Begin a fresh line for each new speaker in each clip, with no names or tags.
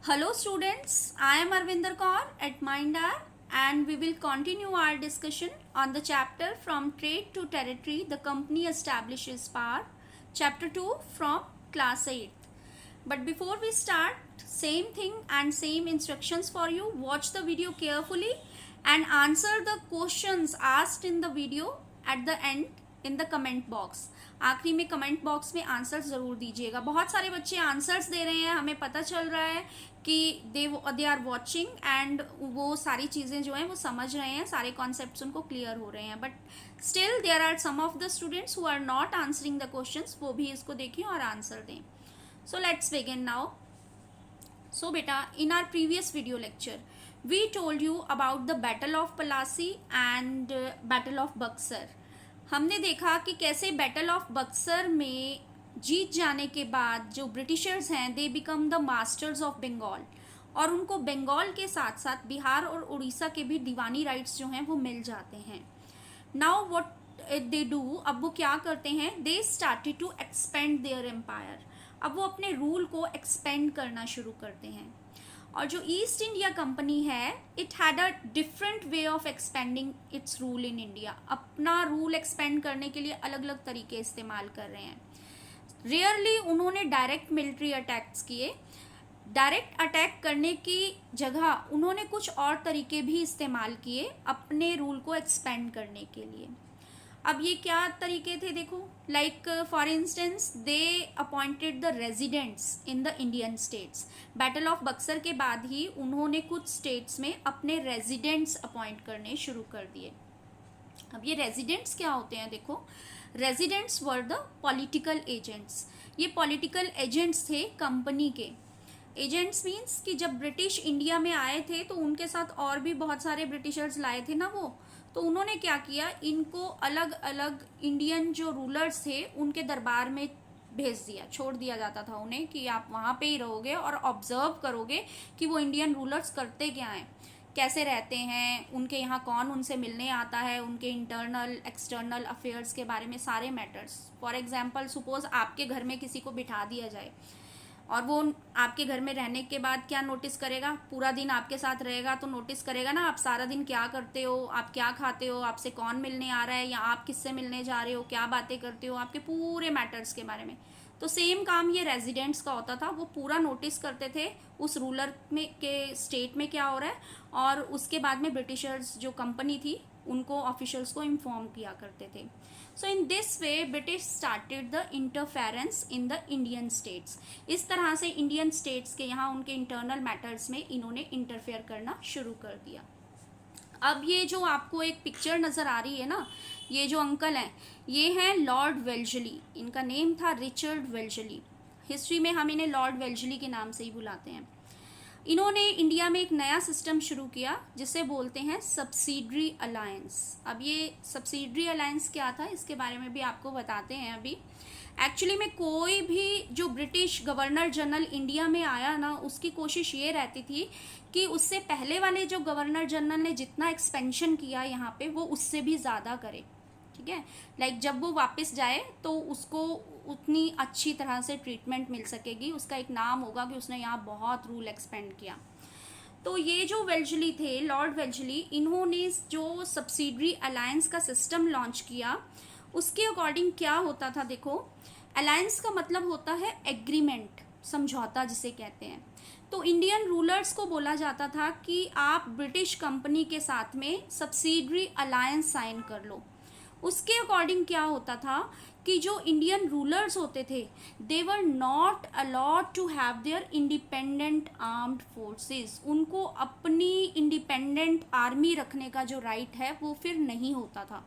Hello students, I am Arvinder Kaur at Mindar and we will continue our discussion on the chapter From Trade to Territory, the Company Establishes Power, Chapter 2 from Class 8. But before we start, same thing and same instructions for you. Watch the video carefully and answer the questions asked in the video at the end in the comment box. आखिरी में comment box में answer ज़रूर दीजिएगा. बहुत सारे बच्चे answers दे रहे हैं, हमें पता चल रहा है कि दे आर वॉचिंग एंड वो सारी चीज़ें जो हैं वो समझ रहे हैं, सारे कॉन्सेप्ट्स उनको क्लियर हो रहे हैं. But still there are some of the students who are not answering the questions, वो भी इसको देखें और आंसर दें. So let's begin now. So beta, in our previous video lecture, we told you about the Battle of Plassey and Battle of Buxar. हमने देखा कि कैसे बैटल ऑफ बक्सर में जीत जाने के बाद जो ब्रिटिशर्स हैं they become the masters of Bengal और उनको बंगाल के साथ साथ बिहार और उड़ीसा के भी दीवानी राइट्स जो हैं वो मिल जाते हैं. नाउ व्हाट दे डू, अब वो क्या करते हैं, they started to expand their empire. अब वो अपने रूल को एक्सपेंड करना शुरू करते हैं. और जो ईस्ट इंडिया कंपनी है, it had a different way of expanding it's rule in India. अपना रूल एक्सपेंड करने के लिए अलग अलग तरीके इस्तेमाल कर रहे हैं. रेयरली उन्होंने डायरेक्ट मिलिट्री अटैक्स किए. डायरेक्ट अटैक करने की जगह उन्होंने कुछ और तरीके भी इस्तेमाल किए अपने रूल को एक्सपेंड करने के लिए. अब ये क्या तरीके थे देखो, like for instance they appointed the residents in the Indian states. Battle of Buxar के बाद ही उन्होंने कुछ स्टेट्स में अपने रेजिडेंट्स अपॉइंट करने शुरू कर दिए. अब ये रेजिडेंट्स क्या होते हैं देखो, residents were the political agents. ये पॉलिटिकल एजेंट्स थे कंपनी के. एजेंट्स मीन्स कि जब ब्रिटिश इंडिया में आए थे तो उनके साथ और भी बहुत सारे ब्रिटिशर्स लाए थे ना वो, तो उन्होंने क्या किया, इनको अलग अलग इंडियन जो रूलर्स थे उनके दरबार में भेज दिया, छोड़ दिया जाता था उन्हें कि आप वहाँ पे ही रहोगे और ऑब्जर्व करोगे कि वो इंडियन रूलर्स करते क्या हैं, कैसे रहते हैं, उनके यहाँ कौन उनसे मिलने आता है, उनके इंटरनल एक्सटर्नल अफेयर्स के बारे में सारे मैटर्स. फॉर एग्जाम्पल सपोज आपके घर में किसी को बिठा दिया जाए और वो आपके घर में रहने के बाद क्या नोटिस करेगा, पूरा दिन आपके साथ रहेगा तो नोटिस करेगा ना आप सारा दिन क्या करते हो, आप क्या खाते हो, आपसे कौन मिलने आ रहा है या आप किससे मिलने जा रहे हो, क्या बातें करते हो, आपके पूरे मैटर्स के बारे में. तो सेम काम ये रेजिडेंट्स का होता था. वो पूरा नोटिस करते थे उस रूलर में के स्टेट में क्या हो रहा है और उसके बाद में ब्रिटिशर्स जो कंपनी थी उनको ऑफिशियल्स को इन्फॉर्म किया करते थे. So in this way British started the interference in the Indian states. इस तरह से इंडियन स्टेट्स के यहाँ उनके इंटरनल मैटर्स में इन्होंने इंटरफेयर करना शुरू कर दिया. अब ये जो आपको एक पिक्चर नज़र आ रही है ना, ये जो अंकल हैं ये हैं लॉर्ड वेल्जली. इनका नेम था रिचर्ड वेल्जली. हिस्ट्री में हम इन्हें लॉर्ड वेल्जली के नाम से ही बुलाते हैं. इन्होंने इंडिया में एक नया सिस्टम शुरू किया जिसे बोलते हैं सब्सिडरी अलायंस. अब ये सब्सिडरी अलायंस क्या था इसके बारे में भी आपको बताते हैं. अभी एक्चुअली में कोई भी जो ब्रिटिश गवर्नर जनरल इंडिया में आया ना, उसकी कोशिश ये रहती थी कि उससे पहले वाले जो गवर्नर जनरल ने जितना एक्सपेंशन किया यहाँ पे वो उससे भी ज़्यादा करे. ठीक है, लाइक जब वो वापस जाए तो उसको उतनी अच्छी तरह से ट्रीटमेंट मिल सकेगी, उसका एक नाम होगा कि उसने यहाँ बहुत रूल एक्सपेंड किया. तो ये जो वेल्जली थे, लॉर्ड वेल्जली, इन्होंने जो सब्सिडरी अलायंस का सिस्टम लॉन्च किया उसके अकॉर्डिंग क्या होता था देखो, अलायंस का मतलब होता है एग्रीमेंट, समझौता जिसे कहते हैं. तो इंडियन रूलर्स को बोला जाता था कि आप ब्रिटिश कंपनी के साथ में सब्सिडरी अलायंस साइन कर लो. उसके अकॉर्डिंग क्या होता था कि जो इंडियन रूलर्स होते थे they were not allowed to have their independent armed forces. उनको अपनी इंडिपेंडेंट आर्मी रखने का जो राइट है वो फिर नहीं होता था.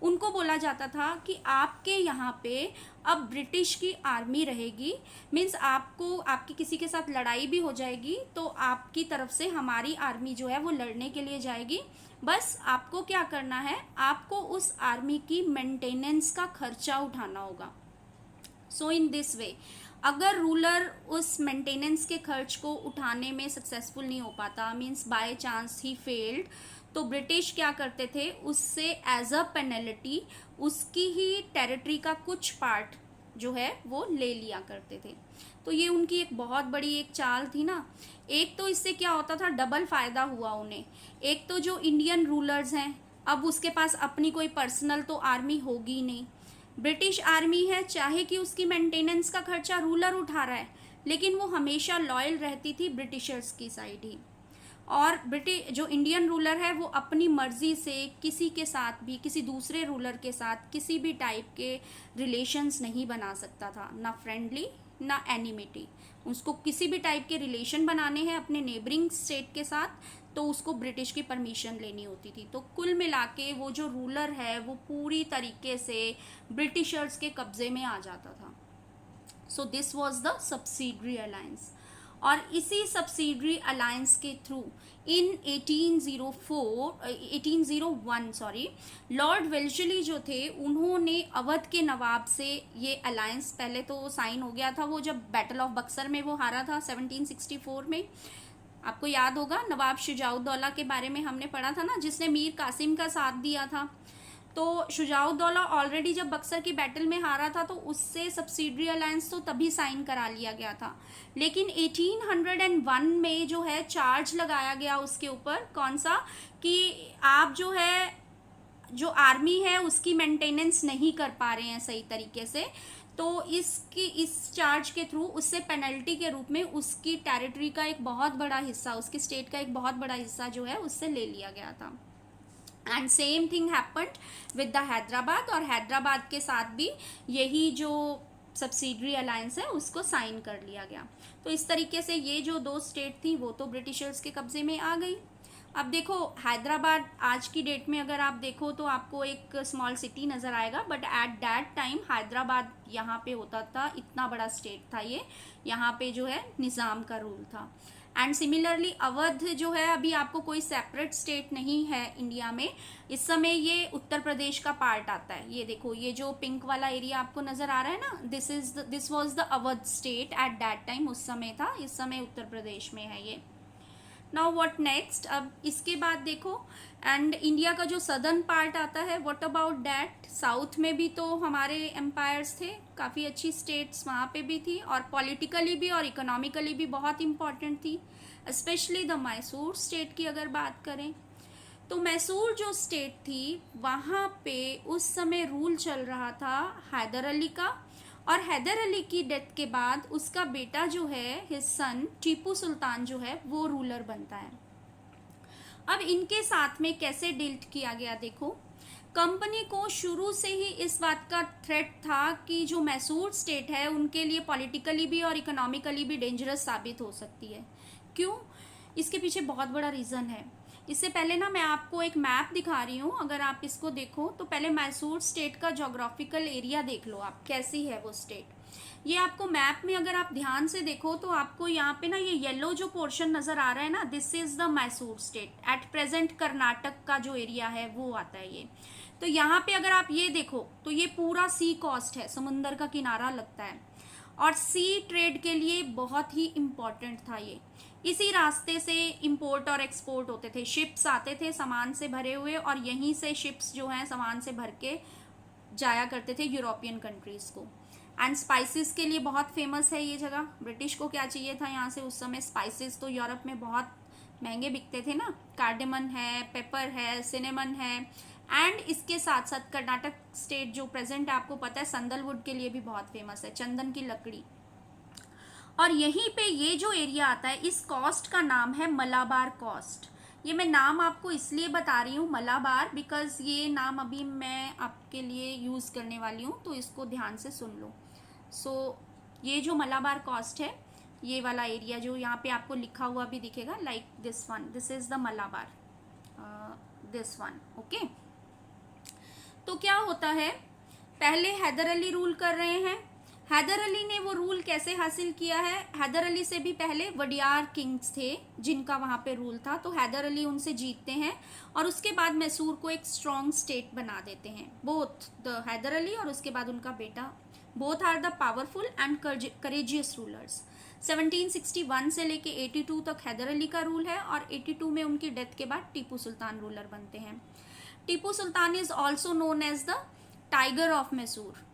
उनको बोला जाता था कि आपके यहाँ पे अब ब्रिटिश की आर्मी रहेगी, मीन्स आपको आपकी किसी के साथ लड़ाई भी हो जाएगी तो आपकी तरफ से हमारी आर्मी जो है वो लड़ने के लिए जाएगी. बस आपको क्या करना है, आपको उस आर्मी की मेंटेनेंस का खर्चा उठाना होगा. सो इन दिस वे अगर रूलर उस मेंटेनेंस के खर्च को उठाने में सक्सेसफुल नहीं हो पाता, means by chance he failed, तो ब्रिटिश क्या करते थे, उससे एज अ पेनल्टी उसकी ही टेरिटरी का कुछ पार्ट जो है वो ले लिया करते थे. तो ये उनकी एक बहुत बड़ी एक चाल थी ना। एक तो इससे क्या होता था, डबल फायदा हुआ उन्हें। एक तो जो इंडियन रूलर्स हैं, अब उसके पास अपनी कोई पर्सनल तो आर्मी होगी नहीं। ब्रिटिश आर्मी है, चाहे कि उसकी मेंटेनेंस का खर्चा रूलर उठा रहा है, लेकिन वो हमेशा लॉयल रहती थी ब्रिटिशर्स की साइड ही। और ब्रिटिश जो इंडियन रूलर है वो अपनी मर्जी से किसी के साथ भी, किसी दूसरे रूलर के साथ किसी भी टाइप के रिलेशंस नहीं बना सकता था, ना फ्रेंडली ना एनिमिटी। उसको किसी भी टाइप के रिलेशन बनाने हैं अपने नेबरिंग स्टेट के साथ, तो उसको ब्रिटिश की परमिशन लेनी होती थी। तो कुल मिला के वो जो रूलर है वो पूरी तरीके से ब्रिटिशर्स के कब्जे में आ जाता था। So this was the subsidiary alliance. और इसी सब्सिडरी अलायंस के थ्रू इन 1801 लॉर्ड वेल्शली जो थे उन्होंने अवध के नवाब से ये अलायंस, पहले तो साइन हो गया था वो जब बैटल ऑफ बक्सर में वो हारा था 1764 में। आपको याद होगा नवाब शुजाउद्दौला के बारे में हमने पढ़ा था ना, जिसने मीर कासिम का साथ दिया था। तो शुजाउद्दौला ऑलरेडी जब बक्सर की बैटल में हारा था तो उससे सब्सिडरी अलायंस तो तभी साइन करा लिया गया था। लेकिन 1801 में जो है चार्ज लगाया गया उसके ऊपर, कौन सा, कि आप जो है जो आर्मी है उसकी मेंटेनेंस नहीं कर पा रहे हैं सही तरीके से, तो इस चार्ज के थ्रू उससे पेनल्टी के रूप में उसकी टेरिटरी का एक बहुत बड़ा हिस्सा, उसकी स्टेट का एक बहुत बड़ा हिस्सा जो है उससे ले लिया गया था। And same thing happened with the Hyderabad, और हैदराबाद के साथ भी यही जो सब्सिडरी अलायंस है उसको साइन कर लिया गया। तो इस तरीके से ये जो दो स्टेट थी वो तो ब्रिटिशर्स के कब्जे में आ गई। अब देखो हैदराबाद आज की डेट में अगर आप देखो तो आपको एक स्मॉल सिटी नज़र आएगा, but at that time Hyderabad यहाँ पे होता था, इतना बड़ा स्टेट था ये, यहाँ पे जो है निज़ाम का रूल था। एंड सिमिलरली अवध जो है अभी आपको कोई सेपरेट स्टेट नहीं है इंडिया में, इस समय ये उत्तर प्रदेश का पार्ट आता है। ये देखो ये जो पिंक वाला एरिया आपको नजर आ रहा है ना, this was the Awadh state at that time, उस समय था, इस समय उत्तर प्रदेश में है ये। नाउ व्हाट नेक्स्ट, अब इसके बाद देखो एंड इंडिया का जो सदर्न पार्ट आता है, व्हाट अबाउट दैट, साउथ में भी तो हमारे एम्पायर्स थे, काफ़ी अच्छी स्टेट्स वहाँ पे भी थी, और पॉलिटिकली भी और इकोनॉमिकली भी बहुत इंपॉर्टेंट थी। स्पेशली द मैसूर स्टेट की अगर बात करें तो मैसूर जो स्टेट थी वहाँ पे उस समय रूल चल रहा था हैदर अली का, और हैदर अली की डेथ के बाद उसका बेटा जो है, हिज सन टीपू सुल्तान जो है वो रूलर बनता है। अब इनके साथ में कैसे डील किया गया देखो, कंपनी को शुरू से ही इस बात का थ्रेट था कि जो मैसूर स्टेट है उनके लिए पॉलिटिकली भी और इकोनॉमिकली भी डेंजरस साबित हो सकती है। क्यों? इसके पीछे बहुत बड़ा रीज़न है। इससे पहले ना मैं आपको एक मैप दिखा रही हूँ, अगर आप इसको देखो तो पहले मैसूर स्टेट का जोग्राफिकल एरिया देख लो आप, कैसी है वो स्टेट। ये आपको मैप में अगर आप ध्यान से देखो तो आपको यहाँ पे ना ये येलो जो पोर्शन नजर आ रहा है ना, this is the Mysore state. At present Karnataka का जो एरिया है वो आता है ये। तो यहाँ पे अगर आप ये देखो तो ये पूरा सी कोस्ट है, समुंदर का किनारा लगता है, और सी ट्रेड के लिए बहुत ही इम्पोर्टेंट था ये। इसी रास्ते से इंपोर्ट और एक्सपोर्ट होते थे, शिप्स आते थे सामान से भरे हुए, और यहीं से शिप्स जो हैं सामान से भर के जाया करते थे यूरोपियन कंट्रीज़ को। एंड स्पाइसेस के लिए बहुत फेमस है ये जगह। ब्रिटिश को क्या चाहिए था यहाँ से उस समय, स्पाइसेस तो यूरोप में बहुत महंगे बिकते थे ना, कार्डेमन है, पेपर है, सिनेमन है, एंड इसके साथ साथ कर्नाटक स्टेट जो प्रेजेंट है आपको पता है संदलवुड के लिए भी बहुत फेमस है, चंदन की लकड़ी। और यहीं पे ये जो एरिया आता है, इस कॉस्ट का नाम है मलाबार कॉस्ट। ये मैं नाम आपको इसलिए बता रही हूँ मलाबार, बिकॉज ये नाम अभी मैं आपके लिए यूज़ करने वाली हूँ, तो इसको ध्यान से सुन लो। सो ये जो मलाबार कॉस्ट है, ये वाला एरिया जो यहाँ पे आपको लिखा हुआ भी दिखेगा, like this one, this is the Malabar, this one, okay. तो क्या होता है, पहले हैदर अली रूल कर रहे हैं। हैदर अली ने वो रूल कैसे हासिल किया है, हैदर अली से भी पहले वडियार किंग्स थे जिनका वहाँ पे रूल था, तो हैदर अली उनसे जीतते हैं और उसके बाद मैसूर को एक स्ट्रॉन्ग स्टेट बना देते हैं। बोथ द हैदर अली और उसके बाद उनका बेटा, both are the powerful and courageous rulers. 1761 से लेके 82 तक हैदर अली का रूल है, और 82 में उनकी डेथ के बाद टीपू सुल्तान रूलर बनते हैं। Tipu Sultan is also known as the tiger of Mysore.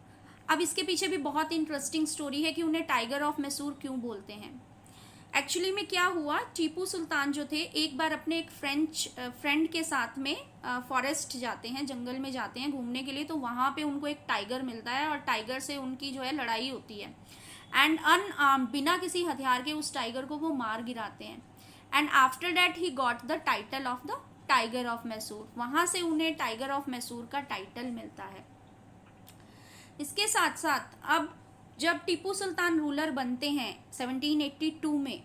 अब इसके पीछे भी बहुत इंटरेस्टिंग स्टोरी है कि उन्हें टाइगर ऑफ मैसूर क्यों बोलते हैं। एक्चुअली में क्या हुआ, टीपू सुल्तान जो थे एक बार अपने एक फ्रेंड के साथ में फॉरेस्ट जाते हैं, जंगल में जाते हैं घूमने के लिए, तो वहाँ पे उनको एक टाइगर मिलता है और टाइगर से उनकी जो है लड़ाई होती है एंड अनआर्म्ड, बिना किसी हथियार के उस टाइगर को वो मार गिराते हैं and after that he got the title of the tiger of Mysore. वहाँ से उन्हें टाइगर ऑफ मैसूर का टाइटल मिलता है। इसके साथ साथ अब जब टीपू सुल्तान रूलर बनते हैं 1782 में,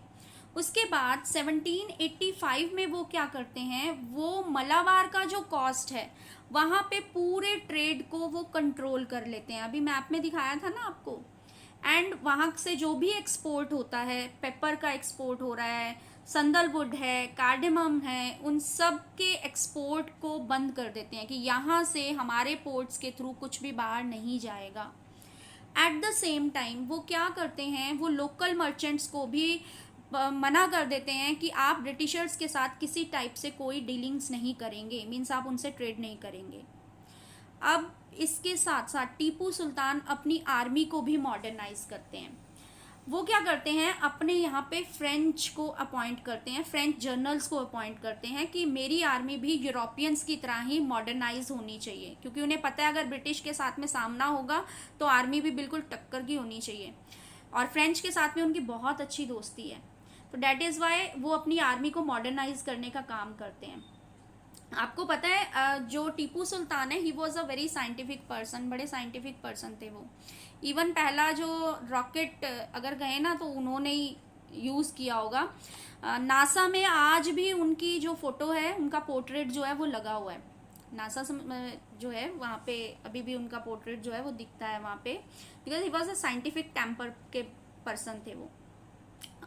उसके बाद 1785 में वो क्या करते हैं, वो मलाबार का जो कॉस्ट है वहाँ पे पूरे ट्रेड को वो कंट्रोल कर लेते हैं। अभी मैप में दिखाया था ना आपको। एंड वहाँ से जो भी एक्सपोर्ट होता है, पेपर का एक्सपोर्ट हो रहा है, संदलवुड है, कार्डेमम है, उन सब के एक्सपोर्ट को बंद कर देते हैं कि यहाँ से हमारे पोर्ट्स के थ्रू कुछ भी बाहर नहीं जाएगा। एट द सेम टाइम वो क्या करते हैं, वो लोकल मर्चेंट्स को भी मना कर देते हैं कि आप ब्रिटिशर्स के साथ किसी टाइप से कोई डीलिंग्स नहीं करेंगे, मीन्स आप उनसे ट्रेड नहीं करेंगे। अब इसके साथ साथ टीपू सुल्तान अपनी आर्मी को भी मॉडर्नाइज करते हैं। वो क्या करते हैं, अपने यहाँ पे फ्रेंच को अपॉइंट करते हैं, फ्रेंच जर्नल्स को अपॉइंट करते हैं कि मेरी आर्मी भी यूरोपियंस की तरह ही मॉडर्नाइज होनी चाहिए, क्योंकि उन्हें पता है अगर ब्रिटिश के साथ में सामना होगा तो आर्मी भी बिल्कुल टक्कर की होनी चाहिए। और फ्रेंच के साथ में उनकी बहुत अच्छी दोस्ती है, तो डैट इज़ वाई वो अपनी आर्मी को मॉडर्नाइज करने का काम करते हैं। आपको पता है जो टीपू सुल्तान है, ही was a very scientific person, बड़े साइंटिफिक पर्सन थे वो। इवन पहला जो रॉकेट अगर गए ना तो उन्होंने ही यूज़ किया होगा। नासा में आज भी उनकी जो फोटो है, उनका पोर्ट्रेट जो है वो लगा हुआ है। नासा जो है वहाँ पे अभी भी उनका पोर्ट्रेट जो है वो दिखता है वहाँ पे, because he was a scientific temper के पर्सन थे वो।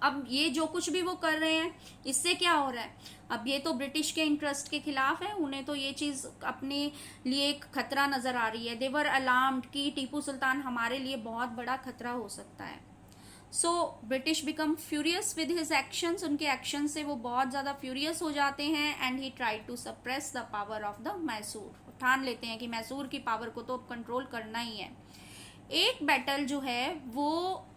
अब ये जो कुछ भी वो कर रहे हैं, इससे क्या हो रहा है, अब ये तो ब्रिटिश के इंटरेस्ट के खिलाफ है, उन्हें तो ये चीज़ अपने लिए एक खतरा नज़र आ रही है। दे वर अलार्म्ड कि टीपू सुल्तान हमारे लिए बहुत बड़ा खतरा हो सकता है। So British become furious with his actions, उनके एक्शन से वो बहुत ज़्यादा फ्यूरियस हो जाते हैं and he try to suppress the power of the Mysore. ठान लेते हैं कि मैसूर की पावर को तो कंट्रोल करना ही है। एक बैटल जो है वो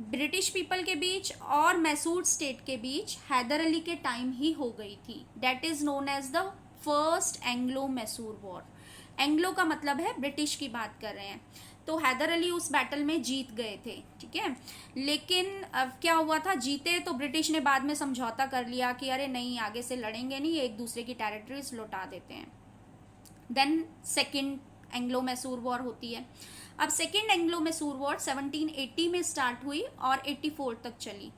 ब्रिटिश पीपल के बीच और मैसूर स्टेट के बीच हैदर अली के टाइम ही हो गई थी। That is known as the first Anglo Mysore war. Anglo का मतलब है ब्रिटिश की बात कर रहे हैं। तो हैदर अली उस बैटल में जीत गए थे, ठीक है। लेकिन अब क्या हुआ था, जीते तो ब्रिटिश ने बाद में समझौता कर लिया कि अरे नहीं, आगे से लड़ेंगे नहीं, एक दूसरे की टेरिटरीज लौटा देते हैं। Then second Anglo Mysore war होती है। अब सेकेंड एंग्लो मैसूर वॉर 1780 में स्टार्ट हुई और 84 तक चली।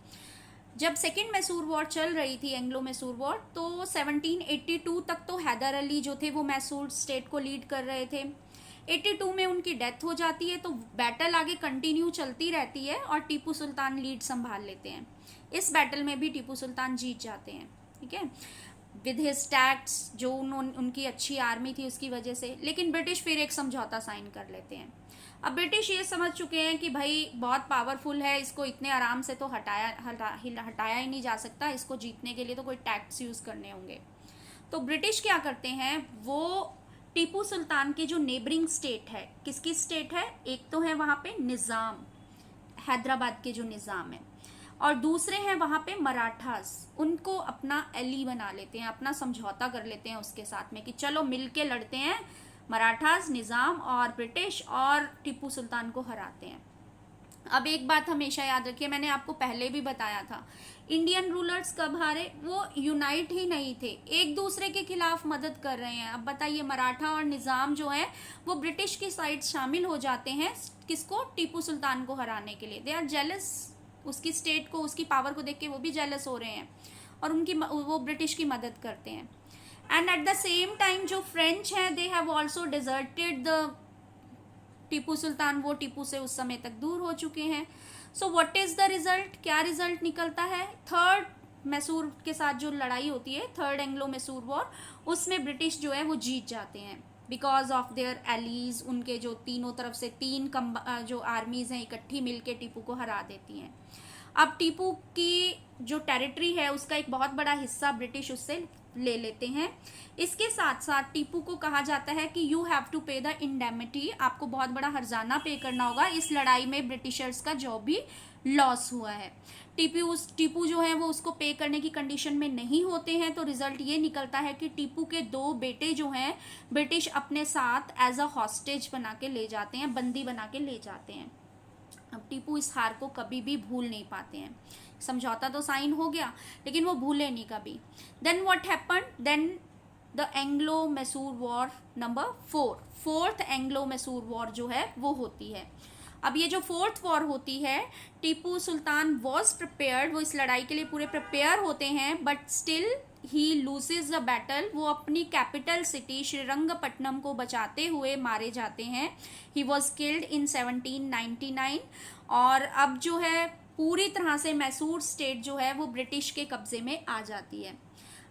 जब सेकेंड मैसूर वॉर चल रही थी, एंग्लो मैसूर वॉर, तो 1782 तक तो हैदर अली जो थे वो मैसूर स्टेट को लीड कर रहे थे। 82 में उनकी डेथ हो जाती है, तो बैटल आगे कंटिन्यू चलती रहती है और टीपू सुल्तान लीड संभाल लेते हैं। इस बैटल में भी टीपू सुल्तान जीत जाते हैं, ठीक है, विद हिज टैक्ट्स, जो उनकी अच्छी आर्मी थी उसकी वजह से। लेकिन ब्रिटिश फिर एक समझौता साइन कर लेते हैं। अब ब्रिटिश ये समझ चुके हैं कि भाई बहुत पावरफुल है, इसको इतने आराम से तो हटाया ही नहीं जा सकता, इसको जीतने के लिए तो कोई टैक्ट्स यूज़ करने होंगे। तो ब्रिटिश क्या करते हैं, वो टीपू सुल्तान की जो नेबरिंग स्टेट है, किसकी स्टेट है, एक तो है वहाँ पे निज़ाम, हैदराबाद के जो निज़ाम है, और दूसरे हैं वहाँ पे मराठास, उनको अपना एली बना लेते हैं, अपना समझौता कर लेते हैं उसके साथ में कि चलो मिल के लड़ते हैं, मराठास, निज़ाम और ब्रिटिश, और टीपू सुल्तान को हराते हैं। अब एक बात हमेशा याद रखिए, मैंने आपको पहले भी बताया था, इंडियन रूलर्स कब हारे, वो यूनाइट ही नहीं थे, एक दूसरे के खिलाफ मदद कर रहे हैं। अब बताइए, मराठा और निज़ाम जो है वो ब्रिटिश की साइड शामिल हो जाते हैं, किसको, टीपू सुल्तान को हराने के लिए। दे आर जेलस, उसकी स्टेट को, उसकी पावर को देख के वो भी जेलस हो रहे हैं और वो ब्रिटिश की मदद करते हैं। And at the same time जो फ्रेंच हैं, they have also deserted the Tipu Sultan, वो टीपू से उस समय तक दूर हो चुके हैं। So what is the result, क्या रिजल्ट निकलता है, थर्ड मैसूर के साथ जो लड़ाई होती है, थर्ड एंग्लो मैसूर वॉर, उसमें ब्रिटिश जो है वो जीत जाते हैं बिकॉज ऑफ देयर एलीज। उनके जो तीनों तरफ से तीन जो आर्मीज हैं इकट्ठी मिलके टीपू को हरा देती हैं। अब टीपू की जो टेरिटरी है उसका एक बहुत बड़ा हिस्सा ब्रिटिश उससे ले लेते हैं। इसके साथ साथ टीपू को कहा जाता है कि यू हैव टू पे द इंडेमिटी, आपको बहुत बड़ा हर्जाना पे करना होगा इस लड़ाई में ब्रिटिशर्स का जो भी लॉस हुआ है। टीपू जो है वो उसको पे करने की कंडीशन में नहीं होते हैं, तो रिजल्ट ये निकलता है कि टीपू के 2 बेटे जो हैं ब्रिटिश अपने साथ एज अ हॉस्टेज बना के ले जाते हैं, बंदी बना के ले जाते हैं। अब टीपू इस हार को कभी भी भूल नहीं पाते हैं। समझौता तो साइन हो गया लेकिन वो भूले नहीं कभी। Then what happened, then the Anglo Mysore war number 4, fourth Anglo Mysore war जो है वो होती है। अब ये जो 4th वॉर होती है, टीपू सुल्तान वॉज प्रिपेयर्ड, वो इस लड़ाई के लिए पूरे प्रिपेयर होते हैं, but still he loses the battle, वो अपनी कैपिटल सिटी श्रीरंगपट्टनम को बचाते हुए मारे जाते हैं। He was killed in 1799। और अब जो है पूरी तरह से मैसूर स्टेट जो है वो ब्रिटिश के कब्जे में आ जाती है।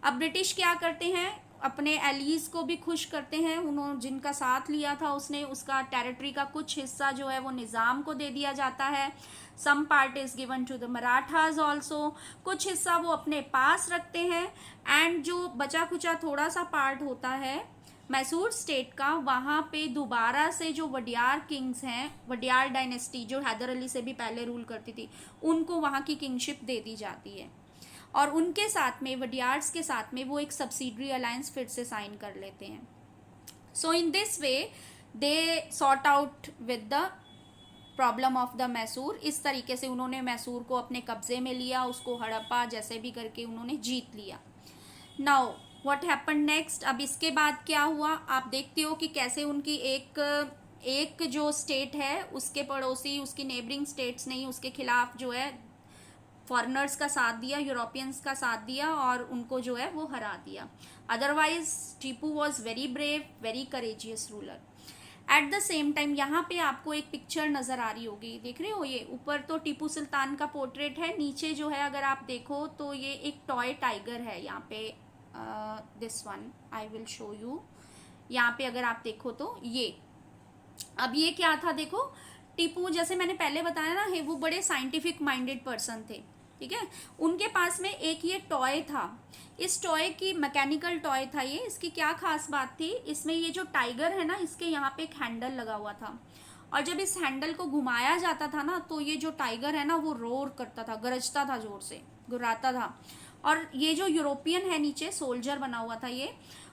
अब ब्रिटिश क्या करते हैं, अपने एलीज को भी खुश करते हैं, उन्होंने जिनका साथ लिया था उसने, उसका टेरिटरी का कुछ हिस्सा जो है वो निज़ाम को दे दिया जाता है। Some part is given to the Marathas also, कुछ हिस्सा वो अपने पास रखते हैं। एंड जो बचा कुचा थोड़ा सा पार्ट होता है मैसूर स्टेट का, वहाँ पे दोबारा से जो वडियार किंग्स हैं, वडियार डायनेस्टी जो हैदर अली से भी पहले रूल करती थी, उनको वहाँ की किंगशिप दे दी जाती है। और उनके साथ में, वडियार्स के साथ में, वो एक सब्सिडरी अलायंस फिर से साइन कर लेते हैं। So in this way they sort out with the problem of the Mysore. इस तरीके से उन्होंने मैसूर को अपने कब्जे में लिया, उसको हड़प्पा जैसे भी करके उन्होंने जीत लिया। नाउ व्हाट हैपेंड नेक्स्ट, अब इसके बाद क्या हुआ, आप देखते हो कि कैसे उनकी एक जो स्टेट है उसके पड़ोसी, उसकी नेबरिंग स्टेट्स ने उसके खिलाफ जो है फॉरेनर्स का साथ दिया, यूरोपियंस का साथ दिया और उनको जो है वो हरा दिया। Otherwise Tipu was very brave, very courageous ruler. Eight the same time यहाँ पे आपको एक पिक्चर नज़र आ रही होगी, देख रहे हो, ये ऊपर तो टीपू सुल्तान का पोर्ट्रेट है, नीचे जो है अगर आप देखो तो ये एक टॉय टाइगर है यहाँ पे, this one I will show you. यहाँ पे अगर आप देखो तो ये, अब ये क्या था देखो, टीपू जैसे मैंने पहले बताया ना है, वो बड़े साइंटिफिक माइंडेड पर्सन थे, ठीक है। उनके पास में एक ये टॉय था, इस टॉय की मैकेनिकल टॉय था ये। इसकी क्या खास बात थी, इसमें ये जो टाइगर है ना, इसके यहाँ पे एक हैंडल लगा हुआ था, और जब इस हैंडल को घुमाया जाता था ना तो ये जो टाइगर है ना वो रोर करता था, गरजता था, जोर से गुर्राता था। और ये जो यूरोपियन है नीचे सोल्जर बना हुआ था ये,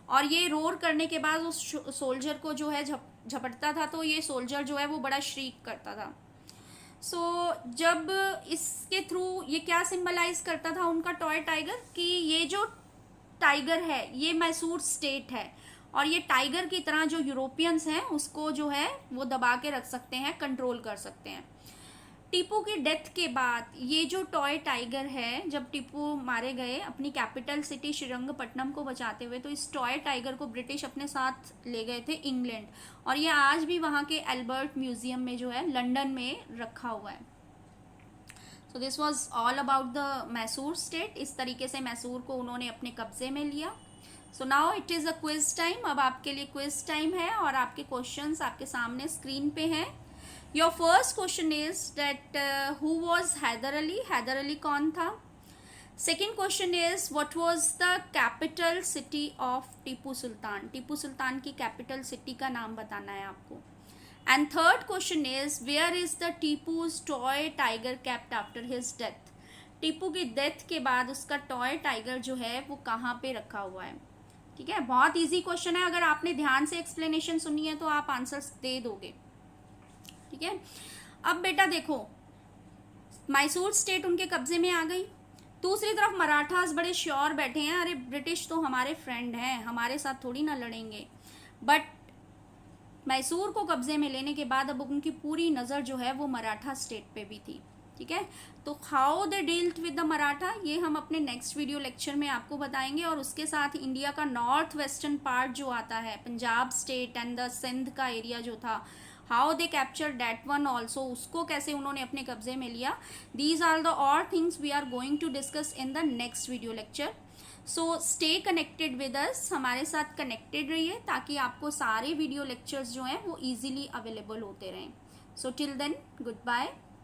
और ये रोर करने के बाद उस सोल्जर को जो है झपटता था, तो ये सोल्जर जो है वो बड़ा श्रीक करता था। सो जब इसके थ्रू ये क्या सिंबलाइज करता था उनका टॉय टाइगर, कि ये जो टाइगर है ये मैसूर स्टेट है, और ये टाइगर की तरह जो यूरोपियंस हैं उसको जो है वो दबा के रख सकते हैं, कंट्रोल कर सकते हैं। टीपू की डेथ के बाद ये जो टॉय टाइगर है, जब टीपू मारे गए अपनी कैपिटल सिटी श्रीरंगपट्टनम को बचाते हुए, तो इस टॉय टाइगर को ब्रिटिश अपने साथ ले गए थे इंग्लैंड, और ये आज भी वहाँ के एल्बर्ट म्यूजियम में जो है लंदन में रखा हुआ है। So this was all about the Mysore state. इस तरीके से मैसूर को उन्होंने अपने कब्जे में लिया। So now it is a quiz time. अब आपके लिए क्विज टाइम है और आपके क्वेश्चंस आपके सामने स्क्रीन पे हैं। Your first question is that who was Hyder Ali? Hyder Ali कौन था? Second question is what was the capital city of Tipu Sultan? Tipu Sultan की कैपिटल सिटी का नाम बताना है आपको। And third question is where is the टीपू's toy tiger kept after his death? Tipu की death के बाद उसका टॉय टाइगर जो है वो कहाँ पे रखा हुआ है? ठीक है, बहुत इजी क्वेश्चन है, अगर आपने ध्यान से एक्सप्लेनेशन सुनी है तो आप आंसर्स दे दोगे। ठीक है, अब बेटा देखो, मैसूर स्टेट उनके कब्जे में आ गई, दूसरी तरफ मराठास बड़े श्योर बैठे हैं, अरे ब्रिटिश तो हमारे फ्रेंड हैं, हमारे साथ थोड़ी ना लड़ेंगे। बट मैसूर को कब्जे में लेने के बाद अब उनकी पूरी नज़र जो है वो मराठा स्टेट पे भी थी। ठीक है, तो how they dealt with the Maratha ये हम अपने नेक्स्ट वीडियो लेक्चर में आपको बताएंगे, और उसके साथ इंडिया का नॉर्थ वेस्टर्न पार्ट जो आता है, Punjab state and the Sindh का एरिया जो था, how they capture that one also, उसको कैसे उन्होंने अपने कब्जे में लिया। These are the other things we are going to discuss in the next video lecture. So stay connected with us, हमारे साथ कनेक्टेड रहिए ताकि आपको सारे वीडियो लेक्चर्स जो हैं वो इजीली अवेलेबल होते रहें। So till then, good bye.